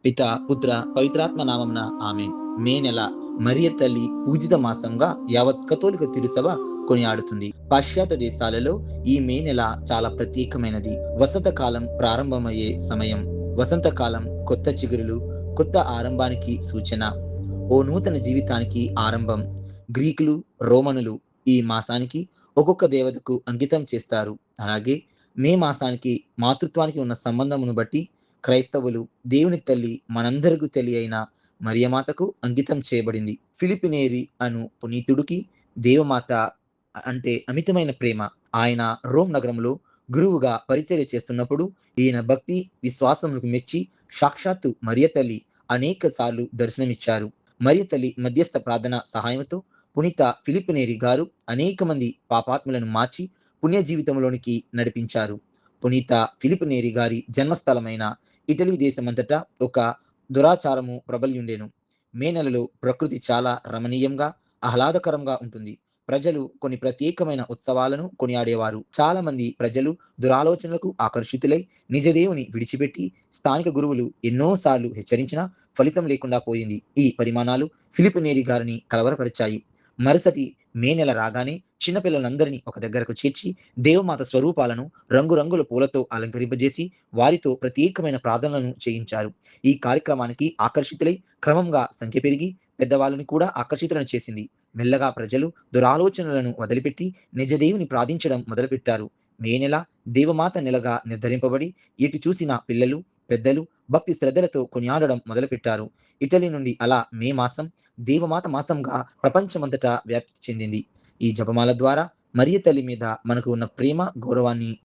పిత, పుత్ర, పవిత్రాత్మ నామమున ఆమేన్. మే నెల మరియ తల్లి పూజిత మాసంగా యావత్ కథోలిక తిరుసభ కొనియాడుతుంది. పాశ్చాత్య దేశాలలో ఈ మే నెల చాలా ప్రత్యేకమైనది. వసంతకాలం ప్రారంభమయ్యే సమయం. వసంతకాలం కొత్త చిగురులు, కొత్త ఆరంభానికి సూచన. ఓ నూతన జీవితానికి ఆరంభం. గ్రీకులు, రోమనులు ఈ మాసానికి ఒక్కొక్క దేవతకు అంకితం చేస్తారు. అలాగే మే మాసానికి మాతృత్వానికి ఉన్న సంబంధమును బట్టి క్రైస్తవులు దేవుని తల్లి మనందరకు తల్లి అయిన మరియమాతకు అంకితం చేయబడింది. ఫిలిపినేరి అను పునీతుడికి దేవమాత అంటే అమితమైన ప్రేమ. ఆయన రోమ్ నగరంలో గురువుగా పరిచర్య చేస్తున్నప్పుడు ఈయన భక్తి, విశ్వాసములకు మెచ్చి సాక్షాత్తు మరియ తల్లి అనేక సార్లు దర్శనమిచ్చారు. మరియ తల్లి మధ్యస్థ ప్రార్థన సహాయంతో పునీత ఫిలిపినేరి గారు అనేక మంది పాపాత్ములను మార్చి పుణ్య జీవితంలోనికి నడిపించారు. పునీత ఫిలిపినేరి గారి జన్మస్థలమైన ఇటలీ దేశమంతటా ఒక దురాచారము ప్రబలియుండెను. మే నెలలో ప్రకృతి చాలా రమణీయంగా, ఆహ్లాదకరంగా ఉంటుంది. ప్రజలు కొన్ని ప్రత్యేకమైన ఉత్సవాలను కొనియాడేవారు. చాలా మంది ప్రజలు దురాలోచనలకు ఆకర్షితులై నిజ దేవుని విడిచిపెట్టి స్థానిక గురువులు ఎన్నో సార్లు హెచ్చరించినా ఫలితం లేకుండా పోయింది. ఈ పరిమాణాలు ఫిలిప్ నేరి గారిని కలవరపరిచాయి. మరుసటి మే నెల రాగానే చిన్నపిల్లలందరినీ ఒక దగ్గరకు చేర్చి దేవమాత స్వరూపాలను రంగురంగుల పూలతో అలంకరింపజేసి వారితో ప్రత్యేకమైన ప్రార్థనలను చేయించారు. ఈ కార్యక్రమానికి ఆకర్షితులై క్రమంగా సంఖ్య పెరిగి పెద్దవాళ్ళని కూడా ఆకర్షితులను చేసింది. మెల్లగా ప్రజలు దురాలోచనలను వదిలిపెట్టి నిజదేవుని ప్రార్థించడం మొదలుపెట్టారు. మే నెల దేవమాత నెలగా నిర్ధరింపబడి ఎటు చూసిన పిల్లలు, పెద్దలు భక్తి శ్రద్ధలతో కొనియాడడం మొదలుపెట్టారు. ఇటలీ నుండి అలా మే మాసం దేవమాత మాసంగా ప్రపంచమంతటా వ్యాప్తి చెందింది. ఈ జపమాల ద్వారా మరియ తల్లి మీద మనకు ఉన్న ప్రేమ, గౌరవాన్ని